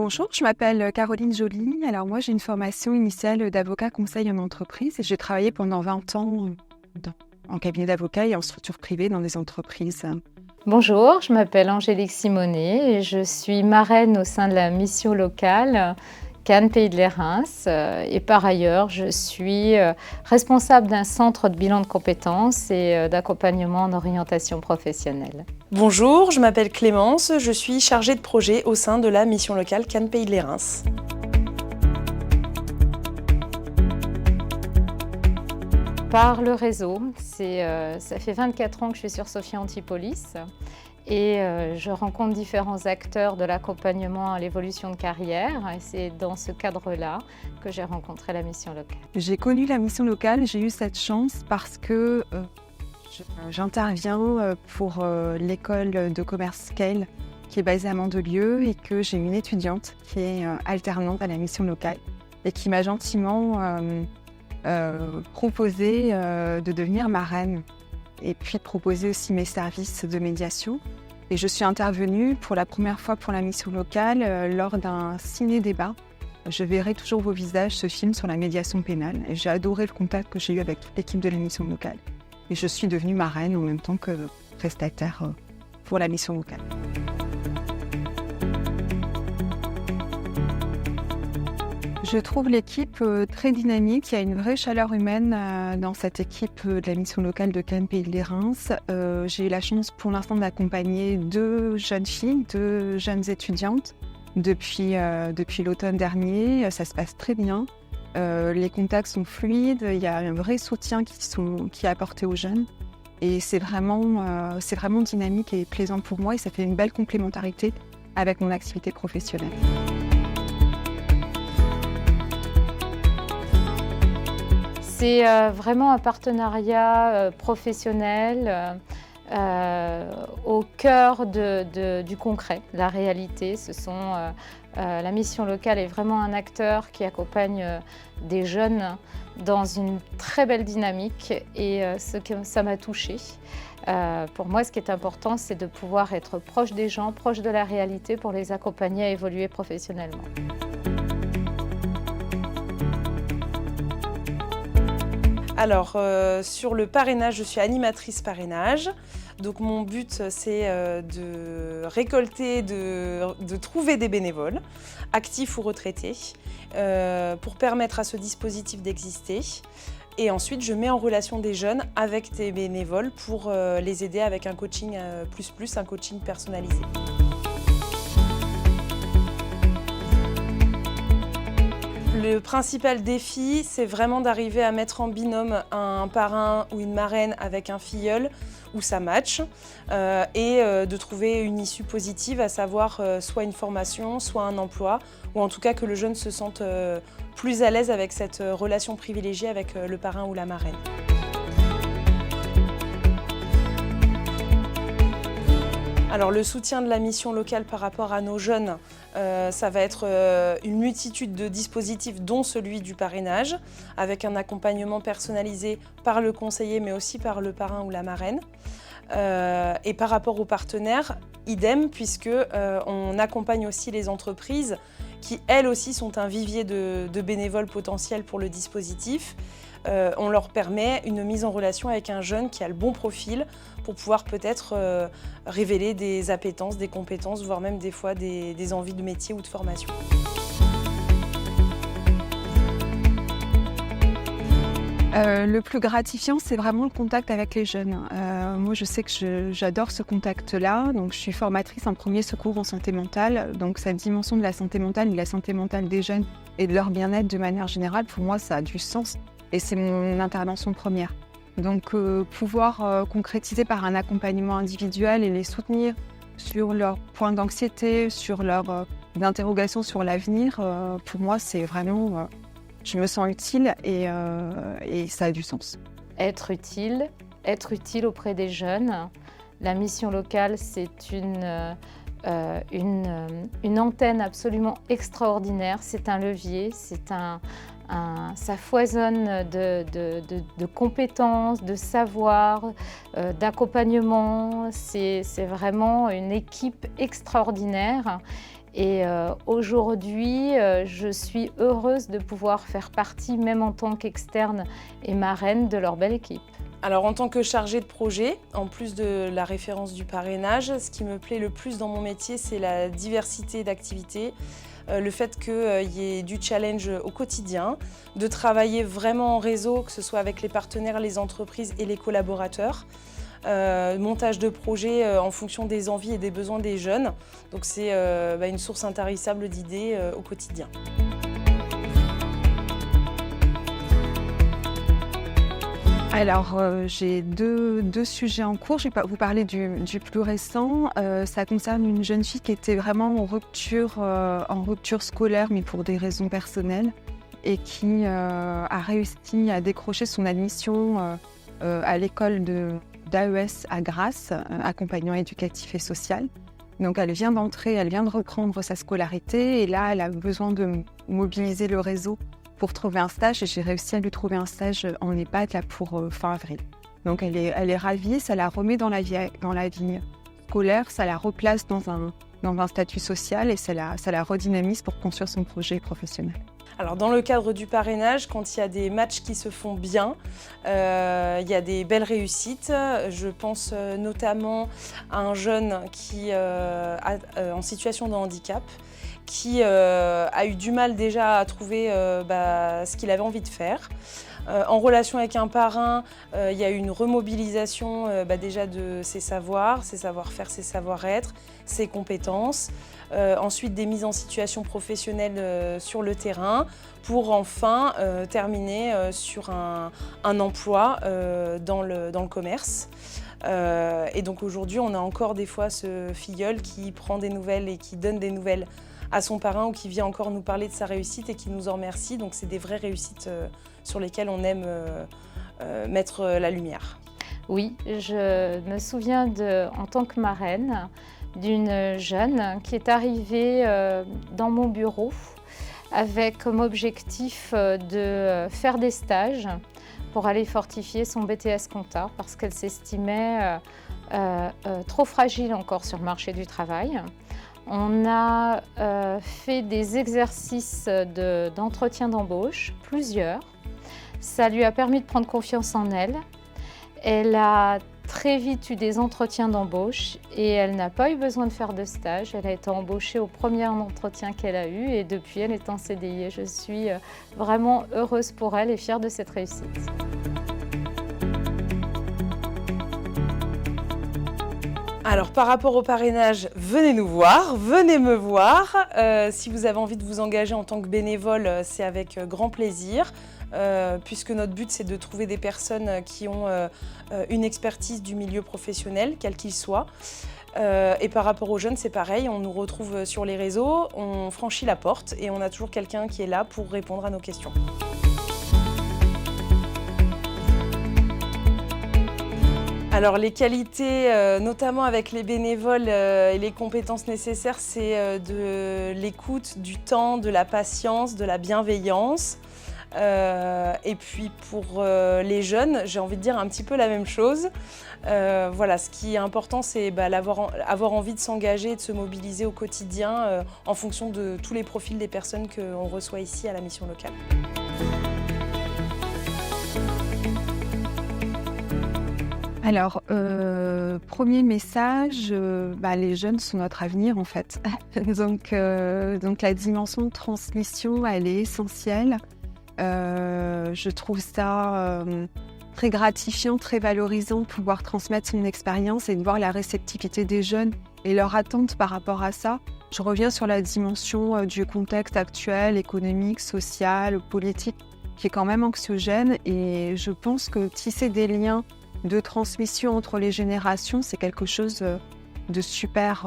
Bonjour, je m'appelle Caroline Joly. Alors moi, j'ai une formation initiale d'avocat conseil en entreprise et j'ai travaillé pendant 20 ans en cabinet d'avocat et en structure privée dans des entreprises. Bonjour, je m'appelle Angélique Simonet et je suis marraine au sein de la mission locale Cannes Pays de l'Érins et par ailleurs je suis responsable d'un centre de bilan de compétences et d'accompagnement en orientation professionnelle. Bonjour, je m'appelle Clémence, je suis chargée de projet au sein de la mission locale Cannes Pays de l'Érins. Par le réseau, ça fait 24 ans que je suis sur Sophia Antipolis et je rencontre différents acteurs de l'accompagnement à l'évolution de carrière et c'est dans ce cadre-là que j'ai rencontré la mission locale. J'ai connu la mission locale, j'ai eu cette chance parce que j'interviens pour l'école de commerce Scale qui est basée à Mandelieu et que j'ai une étudiante qui est alternante à la mission locale et qui m'a gentiment proposé de devenir marraine et puis proposer aussi mes services de médiation. Et je suis intervenue pour la première fois pour la mission locale lors d'un ciné-débat. Je verrai toujours vos visages, ce film sur la médiation pénale. Et j'ai adoré le contact que j'ai eu avec toute l'équipe de la mission locale. Et je suis devenue marraine en même temps que prestataire pour la mission locale. Je trouve l'équipe très dynamique. Il y a une vraie chaleur humaine dans cette équipe de la mission locale de Cannes Pays de l'Érins. J'ai eu la chance pour l'instant d'accompagner 2 jeunes filles, 2 jeunes étudiantes depuis l'automne dernier. Ça se passe très bien. Les contacts sont fluides. Il y a un vrai soutien qui est apporté aux jeunes. Et c'est vraiment dynamique et plaisant pour moi. Et ça fait une belle complémentarité avec mon activité professionnelle. C'est vraiment un partenariat professionnel au cœur du concret, la réalité. La mission locale est vraiment un acteur qui accompagne des jeunes dans une très belle dynamique et ça m'a touchée. Pour moi, ce qui est important, c'est de pouvoir être proche des gens, proche de la réalité pour les accompagner à évoluer professionnellement. Alors, sur le parrainage, je suis animatrice parrainage. Donc mon but, c'est de récolter, de trouver des bénévoles, actifs ou retraités, pour permettre à ce dispositif d'exister. Et ensuite, je mets en relation des jeunes avec des bénévoles pour les aider avec un coaching un coaching personnalisé. Le principal défi, c'est vraiment d'arriver à mettre en binôme un parrain ou une marraine avec un filleul où ça match et de trouver une issue positive, à savoir soit une formation, soit un emploi, ou en tout cas que le jeune se sente plus à l'aise avec cette relation privilégiée avec le parrain ou la marraine. Alors le soutien de la mission locale par rapport à nos jeunes, ça va être une multitude de dispositifs dont celui du parrainage, avec un accompagnement personnalisé par le conseiller mais aussi par le parrain ou la marraine. Et par rapport aux partenaires, idem, puisque on accompagne aussi les entreprises qui elles aussi sont un vivier de bénévoles potentiels pour le dispositif. On leur permet une mise en relation avec un jeune qui a le bon profil pour pouvoir peut-être révéler des appétences, des compétences, voire même des fois des envies de métier ou de formation. Le plus gratifiant, c'est vraiment le contact avec les jeunes. Moi, je sais que j'adore ce contact-là. Donc, je suis formatrice en premier secours en santé mentale. Donc, cette dimension de la santé mentale et de la santé mentale des jeunes et de leur bien-être de manière générale, pour moi, ça a du sens. Et c'est mon intervention première. Donc, pouvoir concrétiser par un accompagnement individuel et les soutenir sur leurs points d'anxiété, sur leurs interrogations sur l'avenir, pour moi, c'est vraiment... je me sens utile et ça a du sens. Être utile auprès des jeunes. La mission locale, c'est une antenne absolument extraordinaire. C'est un levier, ça foisonne de compétences, de savoir, d'accompagnement. C'est vraiment une équipe extraordinaire. Et aujourd'hui, je suis heureuse de pouvoir faire partie, même en tant qu'externe et marraine, de leur belle équipe. Alors en tant que chargée de projet, en plus de la référence du parrainage, ce qui me plaît le plus dans mon métier, c'est la diversité d'activités, le fait qu'il y ait du challenge au quotidien, de travailler vraiment en réseau, que ce soit avec les partenaires, les entreprises et les collaborateurs. Montage de projets en fonction des envies et des besoins des jeunes. Donc c'est une source intarissable d'idées au quotidien. Alors, j'ai deux sujets en cours. Je vais vous parler du plus récent. Ça concerne une jeune fille qui était vraiment en rupture scolaire, mais pour des raisons personnelles, et qui a réussi à décrocher son admission à l'école d'AES à Grasse, accompagnant éducatif et social. Donc, elle vient d'entrer, elle vient de reprendre sa scolarité, et là, elle a besoin de mobiliser le réseau pour trouver un stage, et j'ai réussi à lui trouver un stage en EHPAD là, pour fin avril. Donc elle est ravie, ça la remet dans la vie scolaire, ça la replace dans un statut social et ça la redynamise pour construire son projet professionnel. Alors dans le cadre du parrainage, quand il y a des matchs qui se font bien, il y a des belles réussites. Je pense notamment à un jeune qui en situation de handicap, qui a eu du mal déjà à trouver ce qu'il avait envie de faire. En relation avec un parrain, il y a eu une remobilisation déjà de ses savoirs, ses savoir-faire, ses savoir-être, ses compétences. Ensuite, des mises en situation professionnelle sur le terrain pour enfin terminer sur un emploi dans le commerce. Et donc aujourd'hui, on a encore des fois ce filleul qui prend des nouvelles et qui donne des nouvelles à son parrain ou qui vient encore nous parler de sa réussite et qui nous en remercie. Donc c'est des vraies réussites sur lesquelles on aime mettre la lumière. Oui, je me souviens en tant que marraine d'une jeune qui est arrivée dans mon bureau avec comme objectif de faire des stages pour aller fortifier son BTS compta parce qu'elle s'estimait trop fragile encore sur le marché du travail. On a fait des exercices d'entretien d'embauche, plusieurs. Ça lui a permis de prendre confiance en elle. Elle a très vite eu des entretiens d'embauche et elle n'a pas eu besoin de faire de stage. Elle a été embauchée au premier entretien qu'elle a eu et depuis elle est en CDI. Et je suis vraiment heureuse pour elle et fière de cette réussite. Alors par rapport au parrainage, venez nous voir, venez me voir. Si vous avez envie de vous engager en tant que bénévole, c'est avec grand plaisir. Puisque notre but c'est de trouver des personnes qui ont une expertise du milieu professionnel, quel qu'il soit. Et par rapport aux jeunes, c'est pareil, on nous retrouve sur les réseaux, on franchit la porte et on a toujours quelqu'un qui est là pour répondre à nos questions. Alors les qualités, notamment avec les bénévoles et les compétences nécessaires, c'est de l'écoute, du temps, de la patience, de la bienveillance. Et puis pour les jeunes, j'ai envie de dire un petit peu la même chose. Voilà, ce qui est important, c'est avoir envie de s'engager et de se mobiliser au quotidien en fonction de tous les profils des personnes qu'on reçoit ici à la mission locale. Alors, premier message, les jeunes sont notre avenir en fait. Donc la dimension de transmission, elle est essentielle. Je trouve ça très gratifiant, très valorisant de pouvoir transmettre son expérience et de voir la réceptivité des jeunes et leur attente par rapport à ça. Je reviens sur la dimension du contexte actuel, économique, social, politique, qui est quand même anxiogène et je pense que tisser des liens de transmission entre les générations, c'est quelque chose de super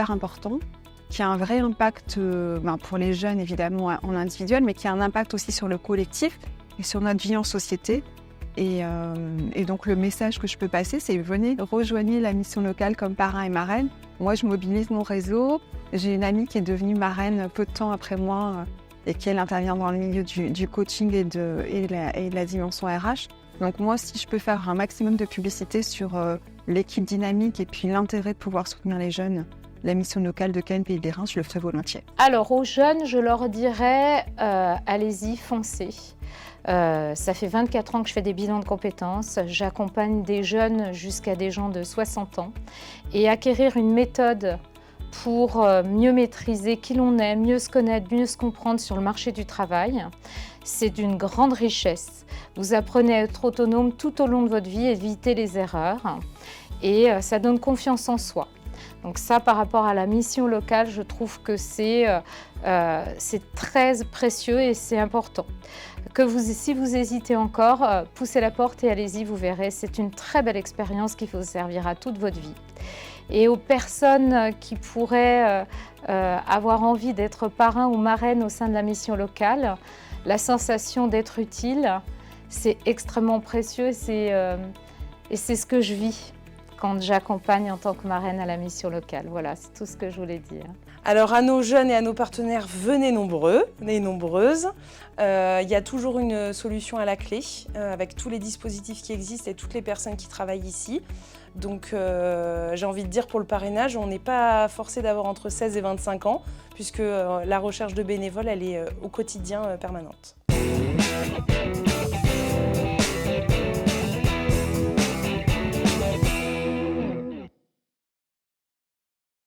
important, qui a un vrai impact pour les jeunes évidemment en individuel, mais qui a un impact aussi sur le collectif et sur notre vie en société. Et donc le message que je peux passer, c'est venez, rejoignez la mission locale comme parrain et marraine. Moi, je mobilise mon réseau. J'ai une amie qui est devenue marraine peu de temps après moi et qui elle intervient dans le milieu du coaching et de la dimension RH. Donc moi, si je peux faire un maximum de publicité sur l'équipe dynamique et puis l'intérêt de pouvoir soutenir les jeunes, la mission locale de Caen Pays des Reims, je le ferai volontiers. Alors aux jeunes, je leur dirais allez-y, foncez. Ça fait 24 ans que je fais des bilans de compétences. J'accompagne des jeunes jusqu'à des gens de 60 ans. Et acquérir une méthode pour mieux maîtriser qui l'on est, mieux se connaître, mieux se comprendre sur le marché du travail, c'est d'une grande richesse. Vous apprenez à être autonome tout au long de votre vie, éviter les erreurs. Et ça donne confiance en soi. Donc ça, par rapport à la mission locale, je trouve que c'est très précieux et c'est important. Si vous hésitez encore, poussez la porte et allez-y, vous verrez, c'est une très belle expérience qui vous servira toute votre vie. Et aux personnes qui pourraient avoir envie d'être parrain ou marraine au sein de la mission locale, la sensation d'être utile, c'est extrêmement précieux et c'est ce que je vis quand j'accompagne en tant que marraine à la mission locale. Voilà, c'est tout ce que je voulais dire. Alors à nos jeunes et à nos partenaires, venez nombreux et nombreuses. Il y a toujours une solution à la clé avec tous les dispositifs qui existent et toutes les personnes qui travaillent ici. Donc j'ai envie de dire pour le parrainage, on n'est pas forcé d'avoir entre 16 et 25 ans puisque la recherche de bénévoles, elle est au quotidien permanente.